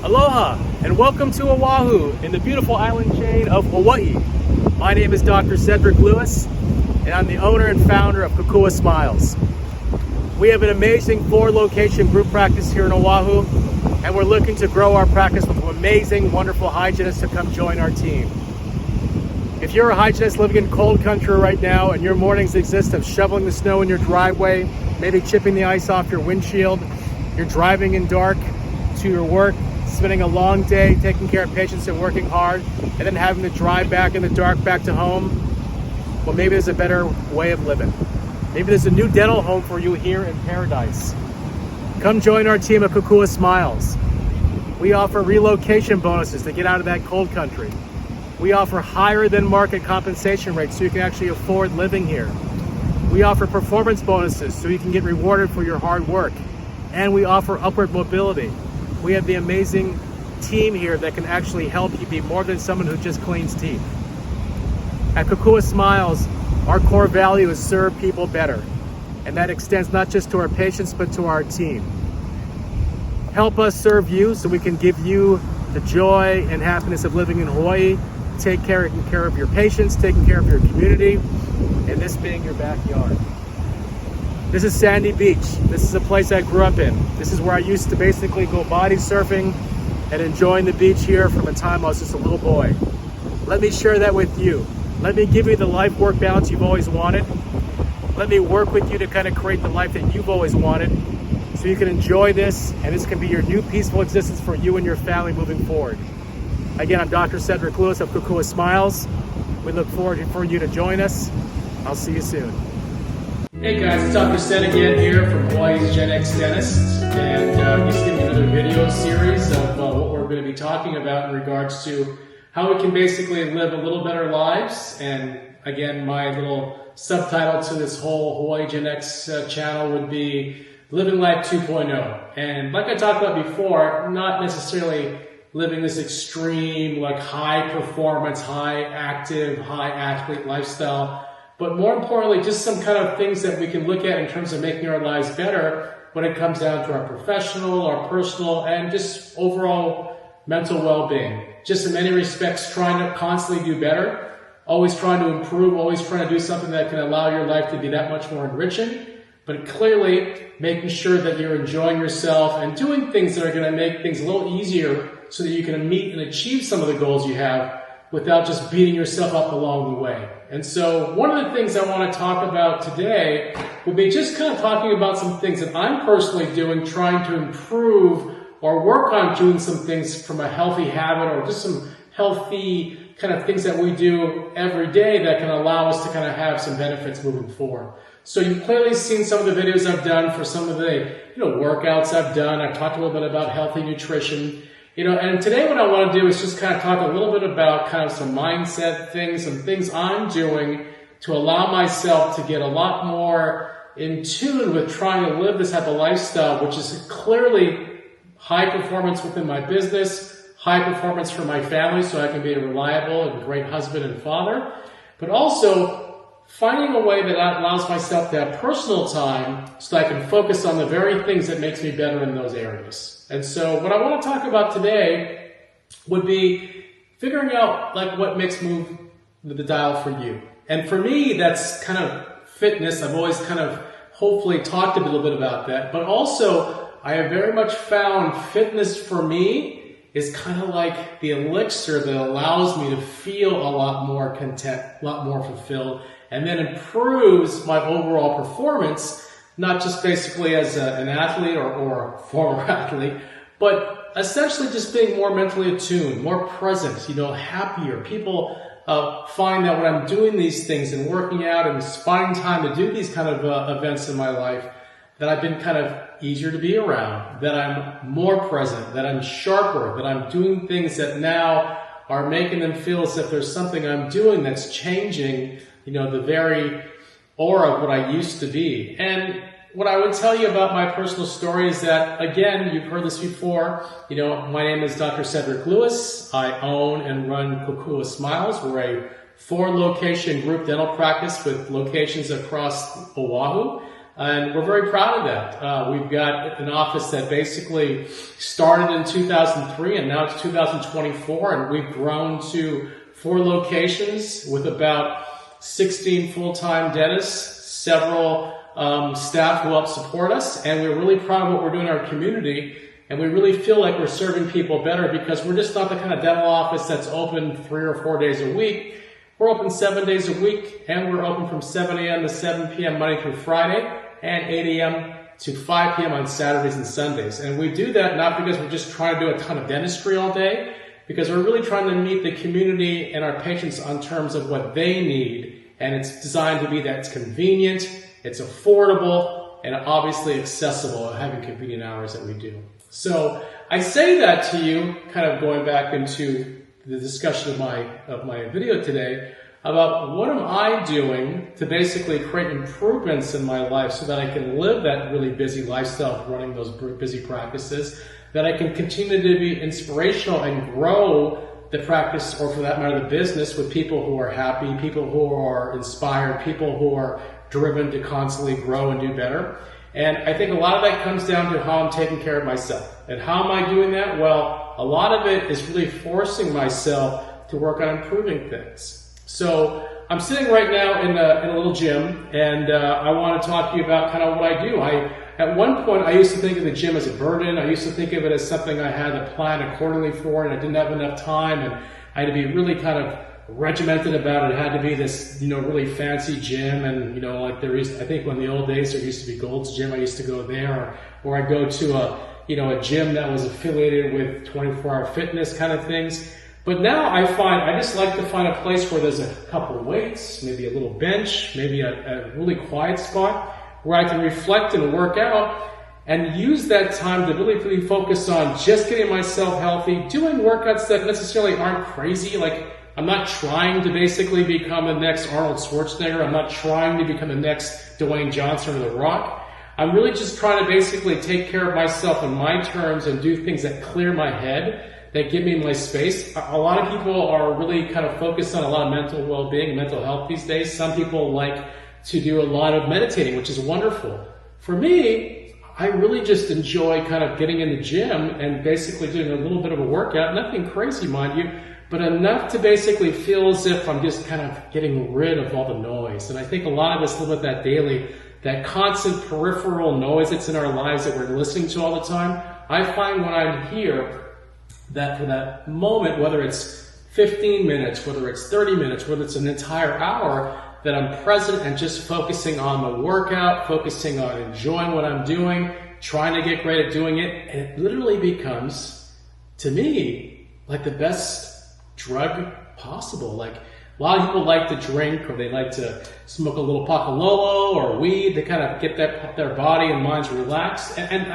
Aloha and welcome to Oahu in the beautiful island chain of Hawaii. My name is Dr. Cedric Lewis and I'm the owner and founder of Kokua Smiles. We have an amazing 4-location group practice here in Oahu and we're looking to grow our practice with amazing, wonderful hygienists to come join our team. If you're a hygienist living in cold country right now and your mornings exist of shoveling the snow in your driveway, maybe chipping the ice off your windshield, you're driving in dark to your work, spending a long day taking care of patients and working hard, and then having to drive back in the dark back to home, well, maybe there's a better way of living. Maybe there's a new dental home for you here in paradise. Come join our team at Kokua Smiles. We offer relocation bonuses to get out of that cold country. We offer higher than market compensation rates so you can actually afford living here. We offer performance bonuses so you can get rewarded for your hard work. And we offer upward mobility. We have the amazing team here that can actually help you be more than someone who just cleans teeth. At Kokua Smiles, our core value is serve people better. And that extends not just to our patients, but to our team. Help us serve you so we can give you the joy and happiness of living in Hawaii, taking care of your patients, taking care of your community, and this being your backyard. This is Sandy Beach. This is a place I grew up in. This is where I used to basically go body surfing and enjoying the beach here from the time I was just a little boy. Let me share that with you. Let me give you the life-work balance you've always wanted. Let me work with you to kind of create the life that you've always wanted so you can enjoy this and this can be your new peaceful existence for you and your family moving forward. Again, I'm Dr. Cedric Lewis of Kokua Smiles. We look forward for you to join us. I'll see you soon. Hey guys, it's Dr. Ced again here from Hawaii's GenX Dentists, and just giving you another video series of what we're going to be talking about in regards to how we can basically live a little better lives. And again, my little subtitle to this whole Hawaii GenX channel would be Living Life 2.0. And like I talked about before, not necessarily living this extreme, like high performance, high active, high athlete lifestyle, but more importantly, just some kind of things that we can look at in terms of making our lives better when it comes down to our professional, our personal, and just overall mental well-being. Just in many respects, trying to constantly do better, always trying to improve, always trying to do something that can allow your life to be that much more enriching, but clearly making sure that you're enjoying yourself and doing things that are going to make things a little easier so that you can meet and achieve some of the goals you have without just beating yourself up along the way. And so one of the things I want to talk about today would be just kind of talking about some things that I'm personally doing, trying to improve or work on doing some things from a healthy habit or just some healthy kind of things that we do every day that can allow us to kind of have some benefits moving forward. So you've clearly seen some of the videos I've done for some of the workouts I've done. I've talked a little bit about healthy nutrition. And today what I want to do is just kind of talk a little bit about kind of some mindset things, some things I'm doing to allow myself to get a lot more in tune with trying to live this type of lifestyle, which is clearly high performance within my business, high performance for my family so I can be a reliable and great husband and father, but also finding a way that allows myself to have personal time so that I can focus on the very things that makes me better in those areas. And so what I want to talk about today would be figuring out like what makes move the dial for you. And for me, that's kind of fitness. I've always kind of hopefully talked a little bit about that. But also, I have very much found fitness for me is kind of like the elixir that allows me to feel a lot more content, a lot more fulfilled, and then improves my overall performance, not just basically as an athlete or a former athlete, but essentially just being more mentally attuned, more present, happier. People find that when I'm doing these things and working out and finding time to do these kind of events in my life, that I've been kind of easier to be around, that I'm more present, that I'm sharper, that I'm doing things that now are making them feel as if there's something I'm doing that's changing, the very aura of what I used to be. And what I would tell you about my personal story is that, again, you've heard this before, my name is Dr. Cedric Lewis. I own and run Kokua Smiles. We're a 4-location group dental practice with locations across Oahu. And we're very proud of that. We've got an office that basically started in 2003 and now it's 2024, and we've grown to 4 locations with about 16 full-time dentists, several staff who help support us, and we're really proud of what we're doing in our community, and we really feel like we're serving people better because we're just not the kind of dental office that's open 3 or 4 days a week. We're open 7 days a week, and we're open from 7 a.m. to 7 p.m. Monday through Friday, and 8 a.m. to 5 p.m. on Saturdays and Sundays. And we do that not because we're just trying to do a ton of dentistry all day, because we're really trying to meet the community and our patients on terms of what they need. And it's designed to be that it's convenient, it's affordable, and obviously accessible, having convenient hours that we do. So I say that to you, kind of going back into the discussion of my video today, about what am I doing to basically create improvements in my life so that I can live that really busy lifestyle of running those busy practices, that I can continue to be inspirational and grow the practice, or for that matter, the business, with people who are happy, people who are inspired, people who are driven to constantly grow and do better. And I think a lot of that comes down to how I'm taking care of myself. And how am I doing that? Well, a lot of it is really forcing myself to work on improving things. So I'm sitting right now in a little gym, and I want to talk to you about kind of what I do. At one point, I used to think of the gym as a burden. I used to think of it as something I had to plan accordingly for, and I didn't have enough time, and I had to be really kind of regimented about it. It had to be this, really fancy gym, and like I think in the old days there used to be Gold's Gym. I used to go there, or I go to a gym that was affiliated with 24-hour fitness kind of things. But now I just like to find a place where there's a couple of weights, maybe a little bench, maybe a really quiet spot where I can reflect and work out and use that time to really focus on just getting myself healthy, doing workouts that necessarily aren't crazy. Like, I'm not trying to basically become the next Arnold Schwarzenegger. I'm not trying to become the next Dwayne Johnson or The Rock. I'm really just trying to basically take care of myself on my terms and do things that clear my head, that give me my space. A lot of people are really kind of focused on a lot of mental well-being and mental health these days. Some people like to do a lot of meditating, which is wonderful. For me, I really just enjoy kind of getting in the gym and basically doing a little bit of a workout, nothing crazy, mind you, but enough to basically feel as if I'm just kind of getting rid of all the noise. And I think a lot of us live with that daily, that constant peripheral noise that's in our lives that we're listening to all the time. I find when I'm here, that for that moment, whether it's 15 minutes, whether it's 30 minutes, whether it's an entire hour, that I'm present and just focusing on the workout, focusing on enjoying what I'm doing, trying to get great at doing it, and it literally becomes, to me, like the best drug possible. Like, a lot of people like to drink, or they like to smoke a little pakalolo or weed to kind of get their body and minds relaxed. And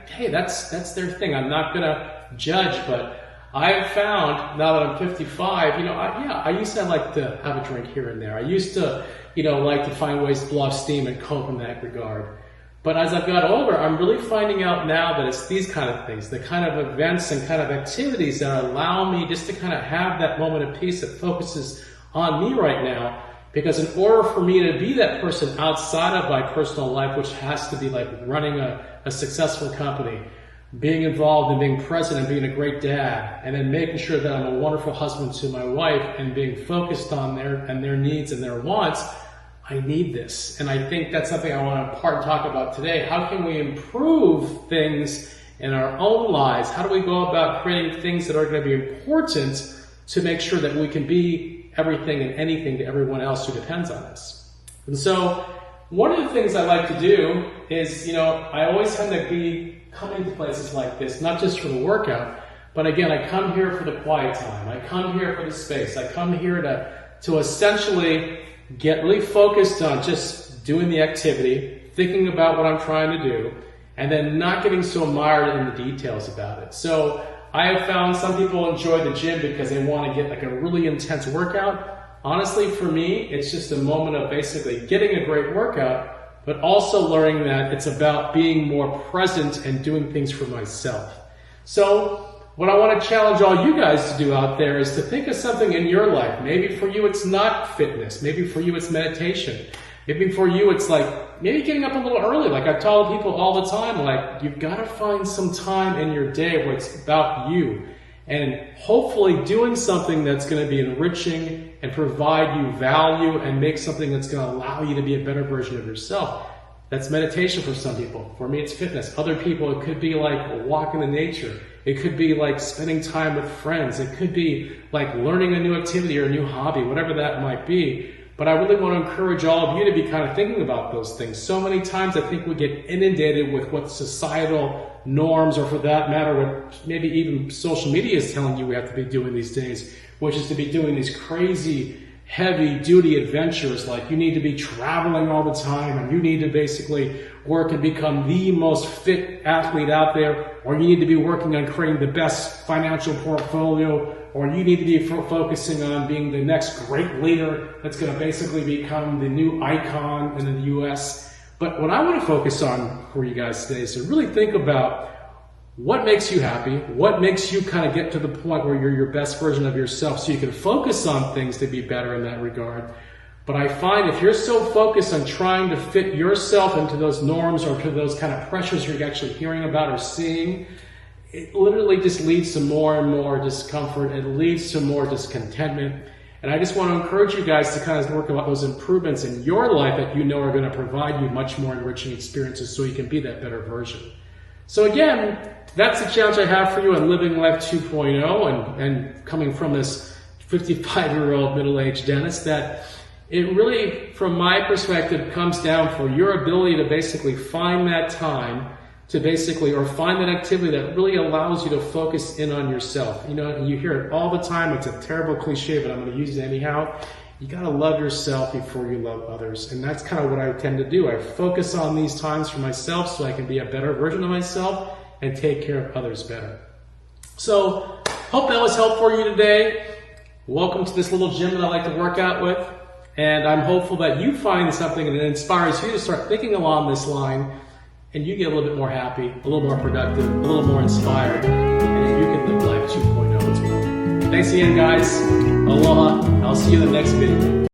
hey, that's their thing. I'm not gonna judge, but I've found, now that I'm 55, I used to like to have a drink here and there. I used to, like to find ways to blow off steam and cope in that regard. But as I've got older, I'm really finding out now that it's these kind of things, the kind of events and kind of activities that allow me just to kind of have that moment of peace that focuses on me right now. Because in order for me to be that person outside of my personal life, which has to be like running a successful company, being involved and being present and being a great dad, and then making sure that I'm a wonderful husband to my wife and being focused on their needs and their wants, I need this. And I think that's something I want to talk about today. How can we improve things in our own lives? How do we go about creating things that are going to be important to make sure that we can be everything and anything to everyone else who depends on us? And so one of the things I like to do is, I always tend to be coming to places like this, not just for the workout, but again, I come here for the quiet time. I come here for the space. I come here to essentially get really focused on just doing the activity, thinking about what I'm trying to do, and then not getting so mired in the details about it. So I have found some people enjoy the gym because they want to get like a really intense workout. Honestly, for me, it's just a moment of basically getting a great workout, but also learning that it's about being more present and doing things for myself. So what I want to challenge all you guys to do out there is to think of something in your life. Maybe for you it's not fitness. Maybe for you it's meditation. Maybe for you, it's like maybe getting up a little early. Like I tell people all the time, like you've got to find some time in your day where it's about you. And hopefully doing something that's going to be enriching and provide you value and make something that's going to allow you to be a better version of yourself. That's meditation for some people. For me, it's fitness. Other people, it could be like a walk in the nature. It could be like spending time with friends. It could be like learning a new activity or a new hobby, whatever that might be. But I really want to encourage all of you to be kind of thinking about those things. So many times I think we get inundated with what societal norms, or for that matter, what maybe even social media is telling you we have to be doing these days, which is to be doing these crazy, heavy-duty adventures, like you need to be traveling all the time, and you need to basically work and become the most fit athlete out there, or you need to be working on creating the best financial portfolio, or you need to be focusing on being the next great leader that's going to basically become the new icon in the US. But what I want to focus on for you guys today is to really think about what makes you happy, what makes you kind of get to the point where you're your best version of yourself, so you can focus on things to be better in that regard. But I find if you're so focused on trying to fit yourself into those norms or to those kind of pressures you're actually hearing about or seeing, it literally just leads to more and more discomfort. It leads to more discontentment. And I just want to encourage you guys to kind of work about those improvements in your life that you know are going to provide you much more enriching experiences so you can be that better version. So again, that's the challenge I have for you on Living Life 2.0 and coming from this 55-year-old middle-aged dentist, that it really, from my perspective, comes down for your ability to basically find that time to basically, or find that activity that really allows you to focus in on yourself. You know, you hear it all the time. It's a terrible cliche, but I'm going to use it anyhow. You got to love yourself before you love others. And that's kind of what I tend to do. I focus on these times for myself so I can be a better version of myself and take care of others better. So, hope that was helpful for you today. Welcome to this little gym that I like to work out with. And I'm hopeful that you find something that inspires you to start thinking along this line, and you get a little bit more happy, a little more productive, a little more inspired, and you can live life 2.0 as well. Thanks again, guys. Aloha. I'll see you in the next video.